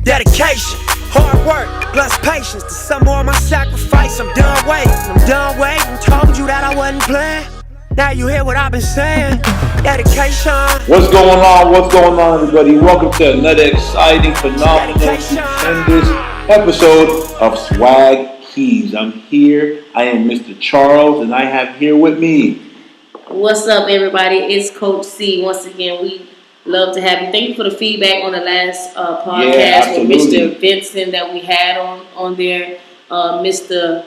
Dedication, hard work, plus patience. To some more of my sacrifice, I'm done waiting. Told you that I wasn't playing. Now you hear what I've been saying. Dedication. What's going on, everybody? Welcome to another exciting, phenomenal, stupendous episode of Swag Keys. I'm here. I am Mr. Charles, and I have here with me. What's up, everybody? It's Coach C. Once again, we love to have you. Thank you for the feedback on the last podcast with Mr. Vincent that we had on there. Mr.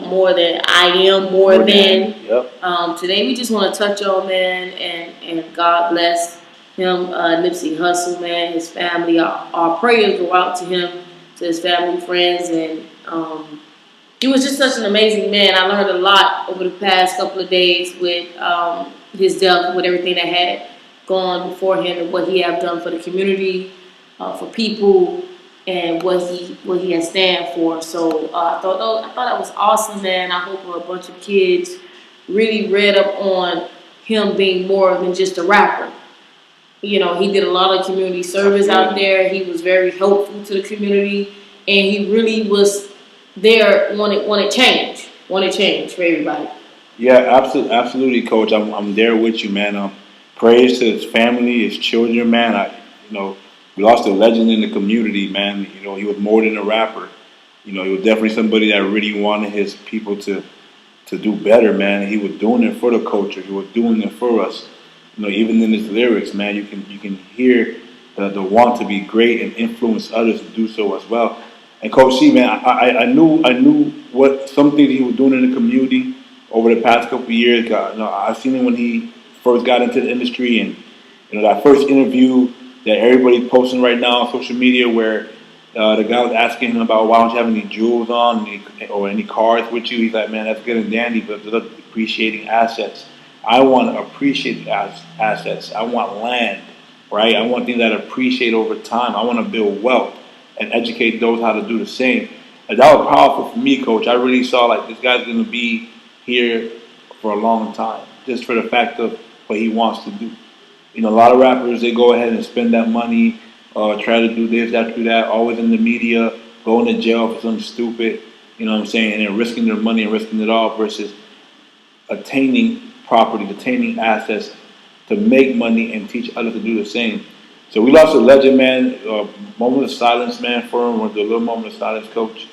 More Than I Am, More Than. Yep. Today we just want to touch on, man, and God bless him, Nipsey Hussle, man, his family. Our prayers go out to him, to his family, friends, and he was just such an amazing man. I learned a lot over the past couple of days with his death, with everything that had gone before him and what he have done for the community, for people, and what he has stand for. So I thought that was awesome, man. I hope a bunch of kids really read up on him being more than just a rapper. You know, he did a lot of community service out there. He was very helpful to the community, and he really was there wanted change for everybody. Yeah, absolutely, Coach. I'm there with you, man. Praise to his family, his children, man. We lost a legend in the community, man. You know, he was more than a rapper. You know, he was definitely somebody that really wanted his people to do better, man. He was doing it for the culture. He was doing it for us. You know, even in his lyrics, man, you can hear the want to be great and influence others to do so as well. And Coach C, man, I knew what something he was doing in the community over the past couple of years. I've seen him when he first got into the industry, and that first interview that everybody's posting right now on social media, where the guy was asking him about why don't you have any jewels on or any cars with you. He's like, man, that's good and dandy, but they're appreciating assets. I want to appreciate assets. I want land, right? I want things that appreciate over time. I want to build wealth and educate those how to do the same. And that was powerful for me, Coach. I really saw like this guy's going to be here for a long time, just for the fact of what he wants to do. You know, a lot of rappers, they go ahead and spend that money, try to do this, that, do that, always in the media, going to jail for something stupid, you know what I'm saying, and then risking their money and risking it all versus attaining property, attaining assets to make money and teach others to do the same. So we lost a legend, man. Moment of silence, man, for him. We'll do a little moment of silence, Coach.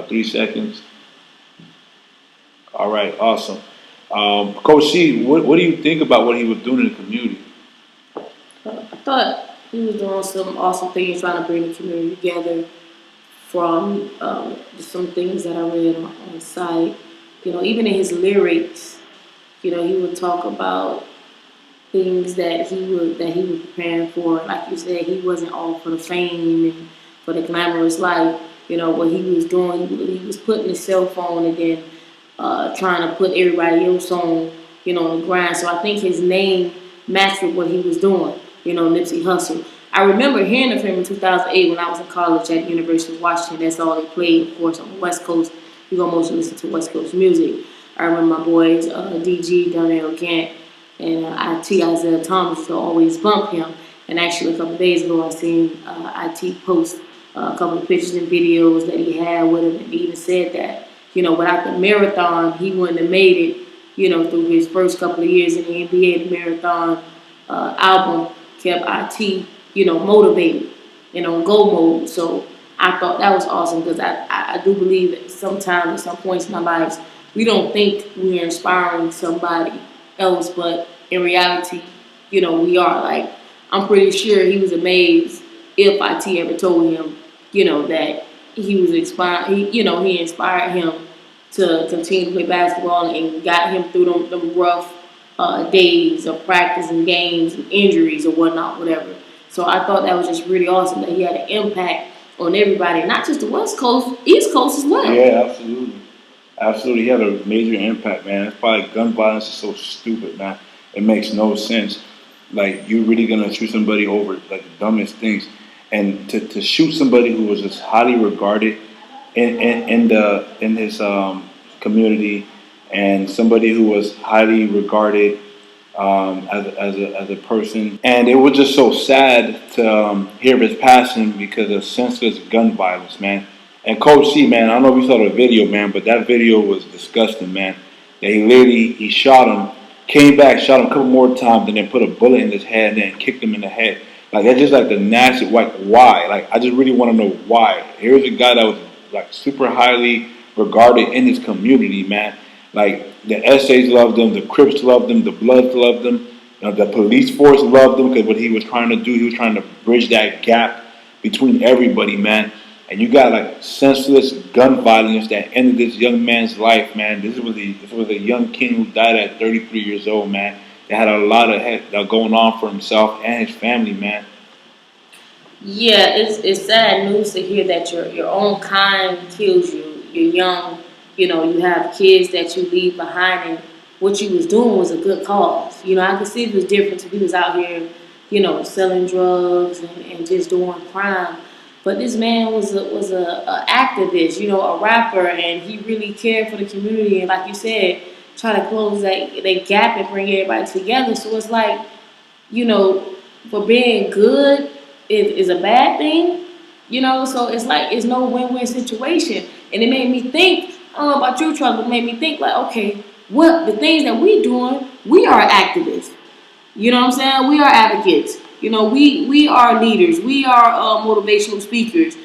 3 seconds. All right, awesome. Coach C, what do you think about what he was doing in the community? I thought he was doing some awesome things, trying to bring the community together. From some things that I read on the site, even in his lyrics, he would talk about things that he was preparing for. Like you said, he wasn't all for the fame and for the glamorous life. What he was doing, he was putting his cell phone and then trying to put everybody else on, on the grind. So I think his name matched with what he was doing, Nipsey Hussle. I remember hearing of him in 2008 when I was in college at the University of Washington. That's all they played, of course, on the West Coast. You go mostly listen to West Coast music. I remember my boys, DG, Donnell Gant, and IT Isaiah Thomas used to always bump him. And actually, a couple of days ago, I seen IT post a couple of pictures and videos that he had with him, and he even said that, without the marathon, he wouldn't have made it, through his first couple of years in the NBA. The marathon album kept IT, motivated and on go mode. So I thought that was awesome because I do believe that sometimes, at some points in our lives, we don't think we're inspiring somebody else, but in reality, we are. Like, I'm pretty sure he was amazed if IT ever told him, that he was inspired. He inspired him to continue to play basketball and got him through them rough days of practice and games and injuries or whatnot, whatever. So I thought that was just really awesome that he had an impact on everybody, not just the West Coast, East Coast as well. Yeah, absolutely. Absolutely. He had a major impact, man. That's why gun violence is so stupid, man. It makes no sense. Like, you're really going to shoot somebody over, like, the dumbest things. And to shoot somebody who was just highly regarded in his community, and somebody who was highly regarded as a person, and it was just so sad to hear of his passing because of senseless gun violence, man. And Coach C, man, I don't know if you saw the video, man, but that video was disgusting, man. That he shot him, came back, shot him a couple more times, and then put a bullet in his head and then kicked him in the head. Like that's just like the nasty, like why? Like I just really want to know why. Here's a guy that was like super highly regarded in his community, man. Like the essays loved him, the Crips loved him, the Bloods loved him, the police force loved him because what he was trying to do, he was trying to bridge that gap between everybody, man. And you got like senseless gun violence that ended this young man's life, man. This was a young king who died at 33 years old, man. That had a lot of going on for himself and his family, man. Yeah, it's sad news to hear that your own kind kills you. You're young, you have kids that you leave behind, and what you was doing was a good cause. I could see it was different if he was out here, selling drugs and just doing crime. But this man was a activist, a rapper, and he really cared for the community. And like you said, try to close that gap and bring everybody together. So it's like, for being good is a bad thing, so it's like it's no win-win situation. And it made me think, I don't know about you, Chuck, but it made me think like, okay, what the things that we doing, we are activists. You know what I'm saying? We are advocates. We are leaders. We are motivational speakers.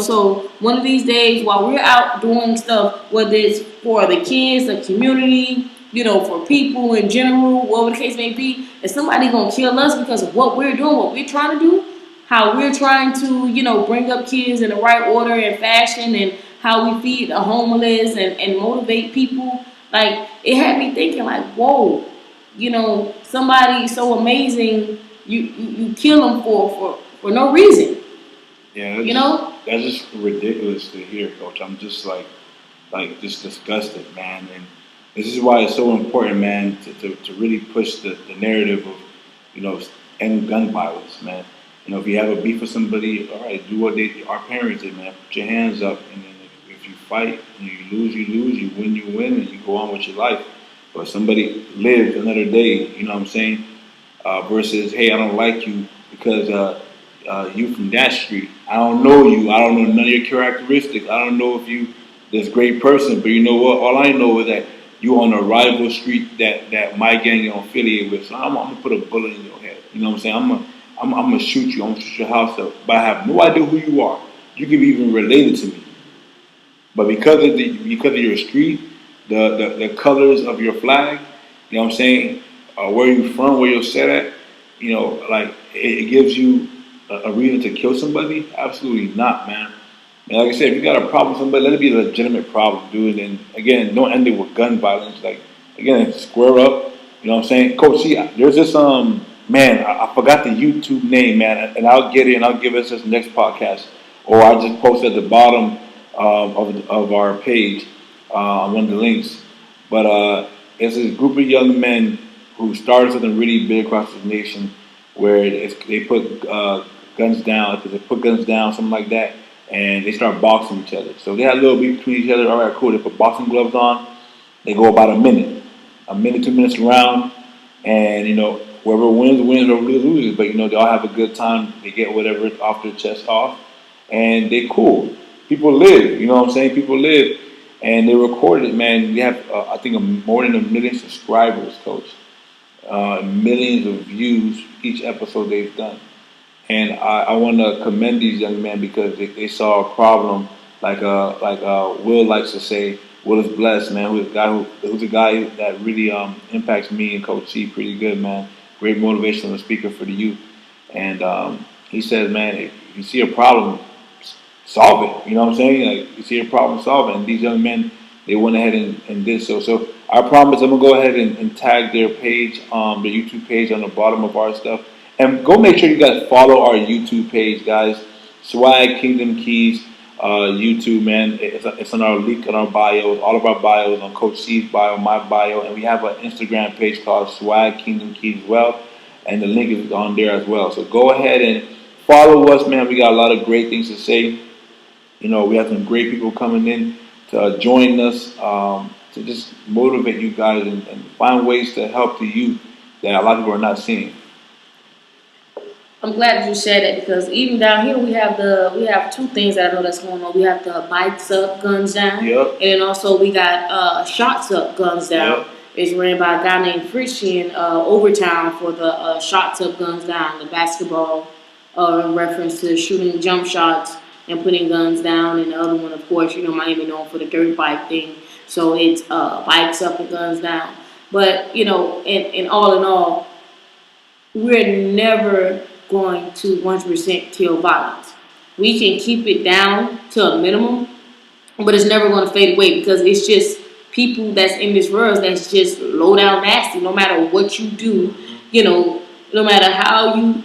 So one of these days while we're out doing stuff, whether it's for the kids, the community, for people in general, whatever the case may be, is somebody gonna kill us because of what we're doing, what we're trying to do, how we're trying to, bring up kids in the right order and fashion, and how we feed the homeless and motivate people. Like, it had me thinking like, whoa, somebody so amazing, you kill them for no reason. Yeah, that's just ridiculous to hear, Coach. I'm just just disgusted, man. And this is why it's so important, man, to really push the narrative of, end gun violence, man. If you have a beef with somebody, all right, do what our parents did, man. Put your hands up, and then if you fight and you lose, you win, and you go on with your life. But somebody lived another day, you know what I'm saying? Versus, hey, I don't like you because you from that street. I don't know you. I don't know none of your characteristics. I don't know if you this great person. But you know what? All I know is that you on a rival street that my gang is affiliated with. So I'm gonna put a bullet in your head. You know what I'm saying? I'm gonna shoot you. I'm gonna shoot your house up. But I have no idea who you are. You can be even related to me. But because of your street, the colors of your flag, you know what I'm saying? Where you from, where you're set at, like it gives you a reason to kill somebody? Absolutely not, man. And like I said, if you got a problem with somebody, let it be a legitimate problem, dude. And again, don't end it with gun violence. Like, again, square up. You know what I'm saying? Coach, see, there's this man, I forgot the YouTube name, man, and I'll get it and I'll give us this next podcast, or I just post at the bottom of our page one of the links. But it's this group of young men who started something really big across the nation, where they put guns down, because they put guns down, something like that, and they start boxing each other. So they had a little beef between each other. All right, cool. They put boxing gloves on. They go about a minute, 2 minutes around, and whoever wins, whoever loses. But they all have a good time. They get whatever off their chest off, and they cool. People live. You know what I'm saying? People live, and they recorded it, man. They have I think more than 1 million subscribers, Coach. Millions of views each episode they've done. And I want to commend these young men because they saw a problem, like Will likes to say. Will is blessed, man. Who's a guy that really impacts me and Coach C pretty good, man. Great motivational speaker for the youth. And he says, man, if you see a problem, solve it. You know what I'm saying? Like, you see a problem, solve it. And these young men, they went ahead and did so. So I promise I'm gonna go ahead and tag their page, the YouTube page on the bottom of our stuff. And go make sure you guys follow our YouTube page, guys. Swag Kingdom Keys YouTube, man. It's on our link on our bios, all of our bios, on Coach C's bio, my bio, and we have an Instagram page called Swag Kingdom Keys as well, and the link is on there as well. So go ahead and follow us, man. We got a lot of great things to say. We have some great people coming in to join us to just motivate you guys and find ways to help the youth. that a lot of people are not seeing. I'm glad that you said that because even down here we have two things that I know that's going on. We have the bikes up, guns down, Yep. and then also we got shots up, guns down. Yep. It's ran by a guy named Fritchie in Overtown for the shots up, guns down, the basketball in reference to shooting jump shots and putting guns down, and the other one, of course, Miami known for the dirt bike thing. So it's bikes up and guns down. But in all, we're never going to 100% kill violence. We can keep it down to a minimum, but it's never going to fade away because it's just people that's in this world that's just low down nasty. No matter what you do, no matter how you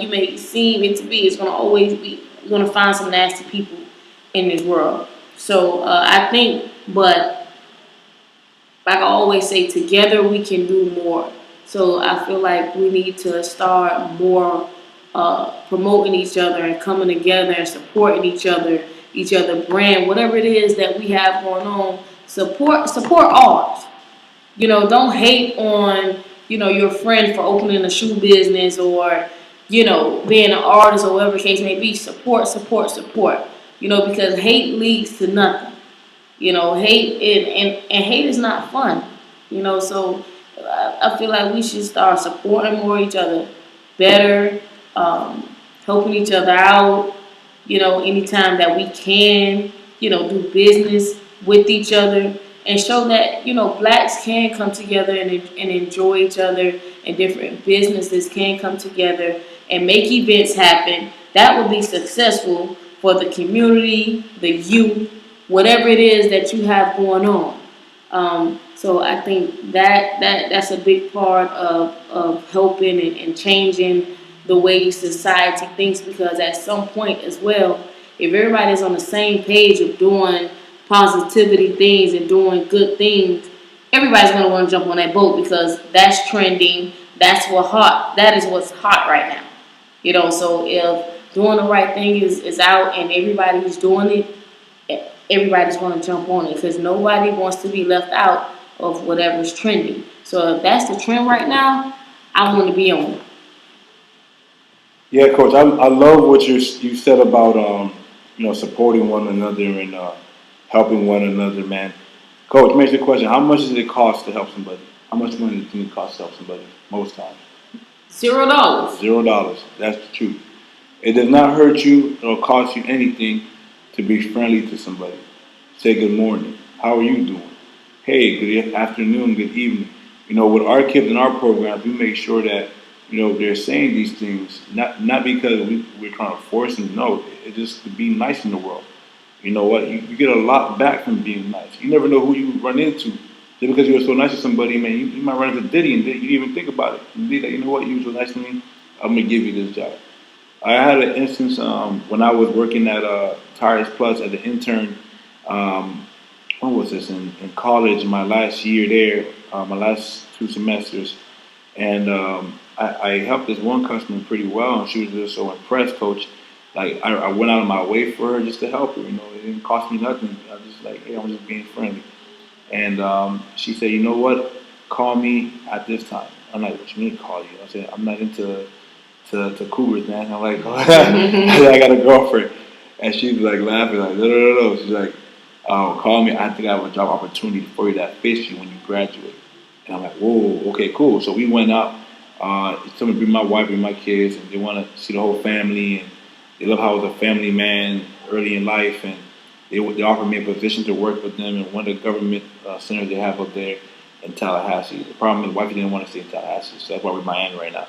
may seem it to be, it's going to always be. You're going to find some nasty people in this world. So I think, but like I always say, together we can do more. So I feel like we need to start more promoting each other and coming together and supporting each other brand, whatever it is that we have going on. Support ours. Don't hate on your friend for opening a shoe business or being an artist or whatever the case may be. Support. Because hate leads to nothing. Hate and hate is not fun. So I feel like we should start supporting more each other, better, helping each other out. Anytime that we can, do business with each other and show that blacks can come together and enjoy each other, and different businesses can come together and make events happen. That would be successful for the community, the youth, whatever it is that you have going on. So I think that's a big part of helping and changing the way society thinks, because at some point as well, if everybody's on the same page of doing positivity things and doing good things, everybody's going to want to jump on that boat because that's trending. That is what's hot right now. So if doing the right thing is out and everybody's doing it, everybody's going to jump on it because nobody wants to be left out of whatever's trending. So if that's the trend right now, I want to be on it. Yeah, Coach, I love what you said about supporting one another and helping one another, man. Coach, makes the question: how much does it cost to help somebody? How much money does it cost to help somebody? Most times, $0. $0. That's the truth. It does not hurt you or cost you anything to be friendly to somebody. Say good morning. How are you doing? Hey, good afternoon, good evening. With our kids in our programs, we make sure that they're saying these things not because we're trying to force them. No, it's just to be nice in the world. You know what? You get a lot back from being nice. You never know who you run into. Just because you were so nice to somebody, man, you might run into Diddy and you didn't even think about it. You be like, you know what? You were so nice to me. I'm gonna give you this job. I had an instance when I was working at Tires Plus as an intern. When was this? In college, my last year there, my last 2 semesters, and I helped this one customer pretty well, and she was just so impressed, Coach. Like I went out of my way for her just to help her. It didn't cost me nothing. I was just like, hey, I'm just being friendly. And she said, you know what? Call me at this time. I'm like, what you mean call you? I said, I'm not into cougars, man. I'm like, I got a girlfriend. And she's like laughing, like, no. She's like, call me. I think I have a job opportunity for you that fits you when you graduate. And I'm like, whoa, okay, cool. So we went out. Someone bring my wife and my kids, and they want to see the whole family, and they love how I was a family man early in life, and they offered me a position to work with them in one of the government centers they have up there in Tallahassee. The problem is, wife didn't want to stay in Tallahassee, so that's why we're in Miami right now.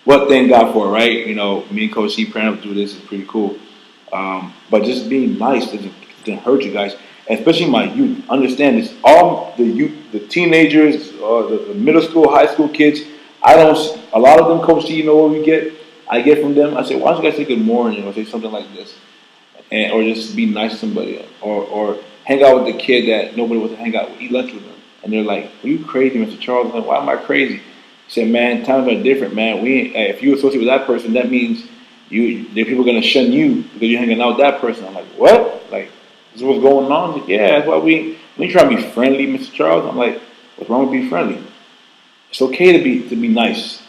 What thank God for, right? Me and Coach C praying to do this is pretty cool. But just being nice doesn't hurt you guys, especially my youth. Understand this: all the youth, the teenagers, the middle school, high school kids. A lot of them, Coach C, what I get from them? I say, why don't you guys say good morning or say something like this? Or just be nice to somebody. Or hang out with the kid that nobody wants to hang out with. Eat lunch with them. And they're like, are you crazy, Mr. Charles? I'm like, why am I crazy? He said, man, times are different, man. If you associate with that person, that means the people are going to shun you because you're hanging out with that person. I'm like, what? Like, this is what's going on? Like, yeah, that's why we try to be friendly, Mr. Charles. I'm like, what's wrong with being friendly? It's okay to be nice.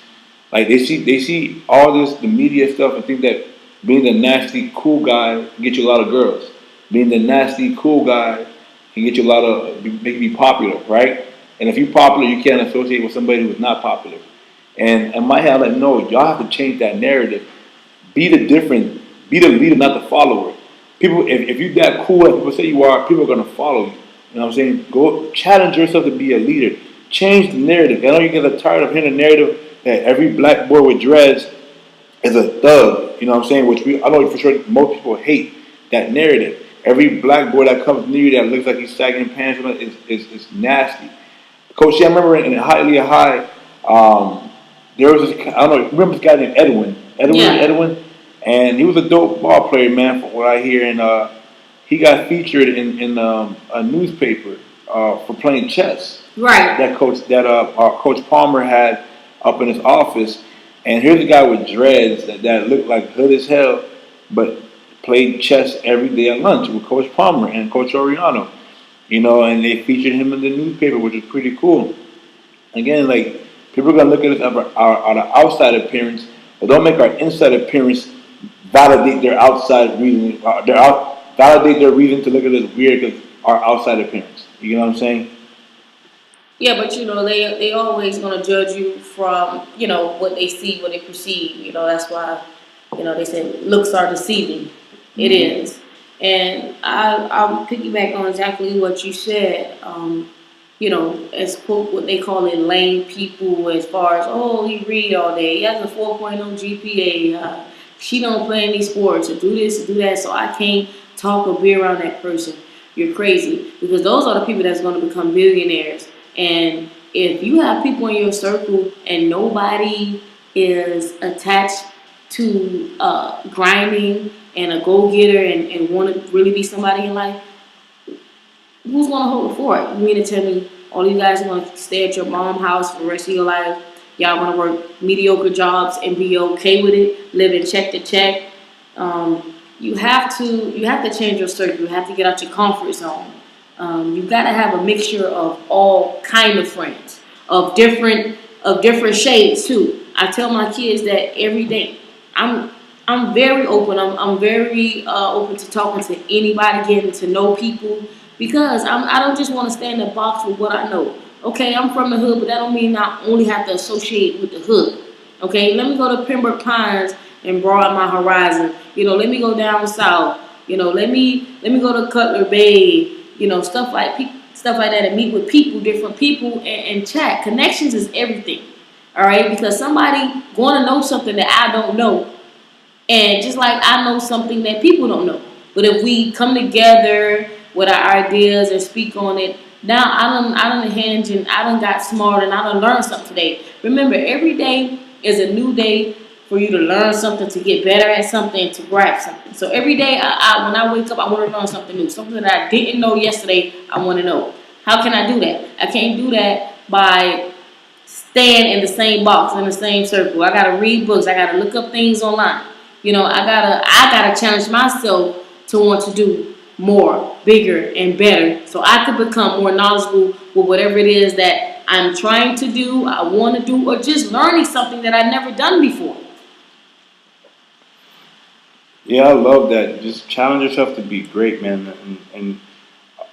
Like they see all this the media stuff and think that being the nasty cool guy can get you a lot of girls. Being the nasty cool guy can get you a lot of make you be popular, right? And if you're popular, you can't associate with somebody who's not popular. And in my head, I'm like, no, y'all have to change that narrative. Be the different, be the leader, not the follower. People, if you're that cool as people say you are, people are gonna follow you. You know what I'm saying? Go challenge yourself to be a leader. Change the narrative. I know you get tired of hearing the narrative that every black boy with dreads is a thug. You know what I'm saying? I know for sure most people hate that narrative. Every black boy that comes near you that looks like he's sagging pants is nasty. Coach, I remember in Highly High, there was this, I don't know, remember this guy named Yeah. Edwin? And he was a dope ball player, man, from what I hear. And he got featured in a newspaper for playing chess. Right. That our Coach Palmer had up in his office. And here's a guy with dreads that looked like hood as hell, but played chess every day at lunch with Coach Palmer and Coach Oriano. You know, and they featured him in the newspaper, which is pretty cool. Again, like people are gonna look at us at our outside appearance, but don't make our inside appearance validate their outside reason. Validate their reason to look at us weird because our outside appearance. You know what I'm saying? Yeah, but they always gonna judge you from what they see, what they perceive. That's why they say looks are deceiving. It is, and I'll piggyback on exactly what you said. As quote what they call it lame people as far as he read all day, he has a 4.0 GPA, she don't play any sports or do this or do that, so I can't talk or be around that person. You're crazy, because those are the people that's going to become billionaires. And if you have people in your circle and nobody is attached to grinding and a go-getter and want to really be somebody in life, who's going to hold the fort? You mean to tell me all you guys are going to stay at your mom's house for the rest of your life? Y'all going to work mediocre jobs and be okay with it, living check to check? You have to change your circle. You have to get out your comfort zone. You've got to have a mixture of all kind of friends, of different shades too. I tell my kids that every day. I'm very open. I'm very open to talking to anybody, getting to know people, because I don't just want to stay in the box with what I know. Okay, I'm from the hood, but that don't mean I only have to associate with the hood. Okay, let me go to Pembroke Pines and broaden my horizon. Let me go down south. Let me go to Cutler Bay. Stuff like that, and meet with different people, and chat. Connections is everything. All right, because somebody going to know something that I don't know, and just like I know something that people don't know. But if we come together with our ideas and speak on it, now I done hinge and I done got smart and I done learned something today. Remember, every day is a new day for you to learn something, to get better at something, to grasp something. So every day, when I wake up, I want to learn something new, something that I didn't know yesterday. I want to know. How can I do that? I can't do that by staying in the same box, in the same circle. I gotta read books. I gotta look up things online. I gotta challenge myself to want to do more, bigger, and better, so I could become more knowledgeable with whatever it is that I'm trying to do, I want to do, or just learning something that I've never done before. Yeah, I love that. Just challenge yourself to be great, man. And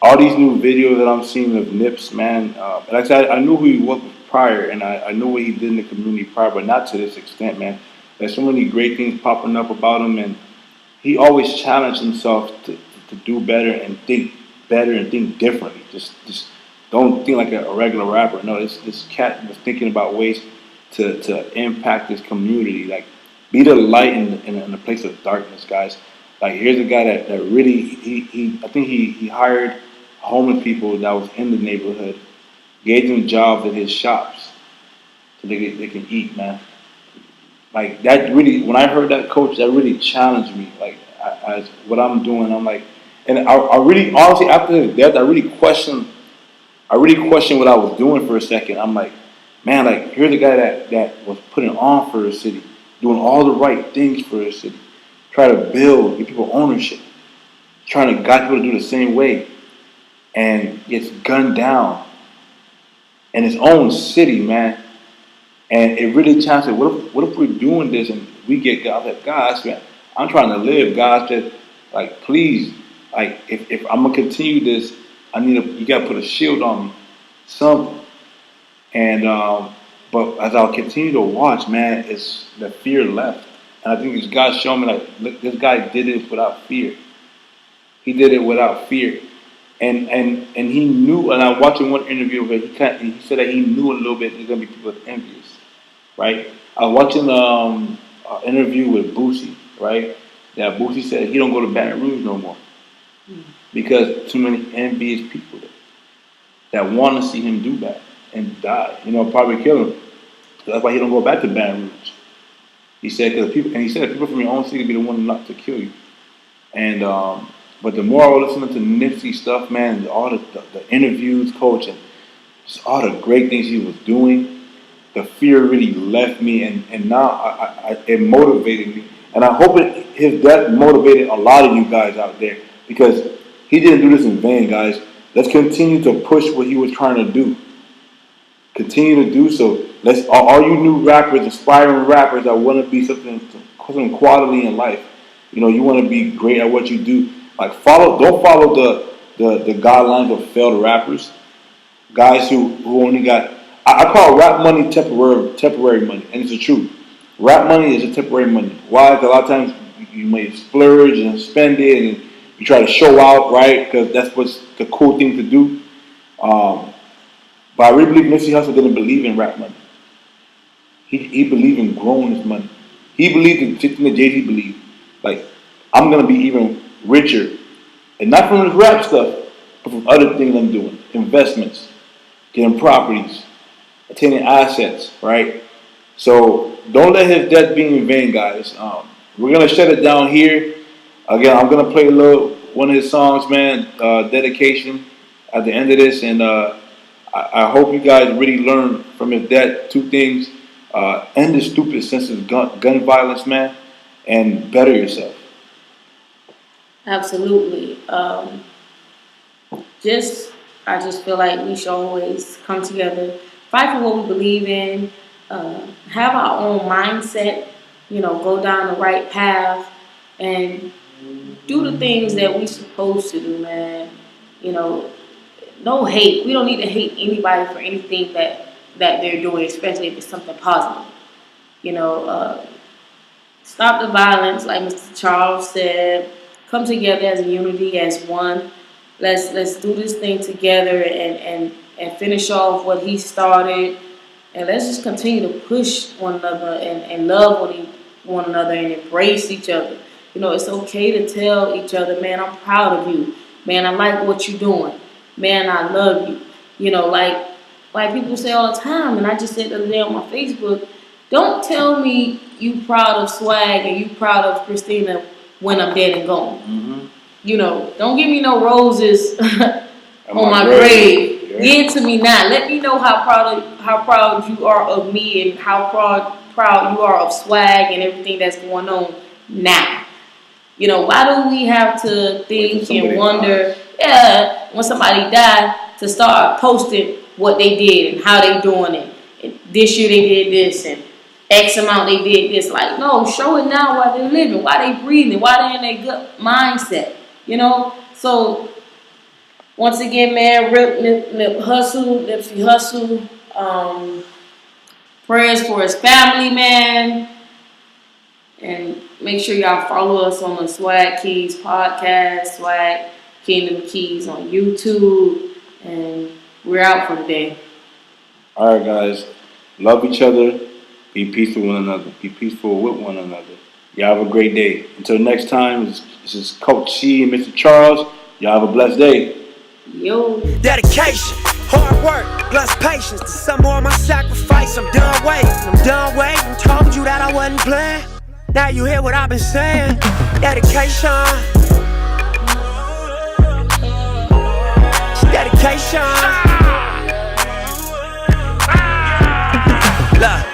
all these new videos that I'm seeing of Nips, man. Like I said, I knew who he was prior, and I knew what he did in the community prior, but not to this extent, man. There's so many great things popping up about him, and he always challenged himself to do better and think differently. Just don't think like a regular rapper. No, this cat was thinking about ways to impact his community. Like, be the light in a place of darkness, guys. Like, here's a guy that really I think he hired homeless people that was in the neighborhood, gave them jobs at his shops so they can eat, man. Like, that really, when I heard that, coach, that really challenged me. Like, as what I'm doing, I'm like, and I really, honestly, after his death, I really questioned what I was doing for a second. I'm like, man, like, here's a guy that was putting on for the city, doing all the right things for the city, try to build, give people ownership, trying to guide people to do the same way, and gets gunned down in his own city, man. And it really challenged me. What if we're doing this and we get God? Like, guys, man, I'm trying to live. God said, like, please, like, if I'm gonna continue this, you gotta put a shield on me, something. And but as I continue to watch, man, it's the fear left. And I think this God showed me, like, look, this guy did it without fear. He did it without fear. And he knew, and I was watching one interview where he said that he knew a little bit there's gonna be people envious, right? I was watching an interview with Boosie, right? That Boosie said he don't go to Baton Rouge no more because too many envious people there that want to see him do that and die. Probably kill him. So that's why he don't go back to Baton Rouge. He said people from your own city be the one not to kill you. And but the more I was listening to Nipsey stuff, man, all the interviews, coach, and just all the great things he was doing, the fear really left me, and now it motivated me. And I hope his death motivated a lot of you guys out there, because he didn't do this in vain, guys. Let's continue to push what he was trying to do. Continue to do so. All you new rappers, aspiring rappers that want to be some quality in life. You want to be great at what you do. Like, don't follow the guidelines of failed rappers, guys who only got. I call rap money temporary money, and it's the truth. Rap money is a temporary money. Why? Because a lot of times you may splurge and spend it, and you try to show out, right? Because that's what's the cool thing to do. But I really believe Nipsey Hussle didn't believe in rap money. He believed in growing his money. He believed in something that Jay-Z believed. Like, I'm gonna be even richer, and not from this rap stuff, but from other things I'm doing. Investments, getting properties, attaining assets, right? So don't let his death be in vain, guys. We're gonna shut it down here. Again, I'm gonna play one of his songs, man, dedication at the end of this, and I hope you guys really learn from his death two things: end the stupid sense of gun violence, man, and better yourself. Absolutely. I just feel like we should always come together, fight for what we believe in, have our own mindset, go down the right path, and do the things that we supposed to do, man. No hate. We don't need to hate anybody for anything that they're doing, especially if it's something positive. Stop the violence, like Mr. Charles said. Come together as a unity, as one. Let's do this thing together and finish off what he started. And let's just continue to push one another and love one another and embrace each other. It's okay to tell each other, man, I'm proud of you. Man, I like what you're doing. Man, I love you. Like people say all the time, and I just said the other day on my Facebook, don't tell me you proud of Swag and you proud of Christina when I'm dead and gone. Mm-hmm. Don't give me no roses on my grave. Yeah. Give it to me now. Let me know how proud you are of me and how proud you are of Swag and everything that's going on now. Why do we have to think and wonder, when somebody died, to start posting what they did and how they doing it? And this year they did this, and X amount they did this. Like, no, show it now while they're living, while they breathing, while they're in their good mindset. So once again, man, Nipsey Hussle. Prayers for his family, man. And make sure y'all follow us on the Swag Keys podcast, Swag Kingdom Keys on YouTube. And we're out for the day. All right, guys. Love each other. Be peaceful with one another. Be peaceful with one another. Y'all have a great day. Until next time, this is Coach C and Mr. Charles. Y'all have a blessed day. Yo. Dedication, hard work, plus patience. To some more of my sacrifice, I'm done waiting. Told you that I wasn't playing. Now you hear what I've been saying. Dedication. Dedication. Look.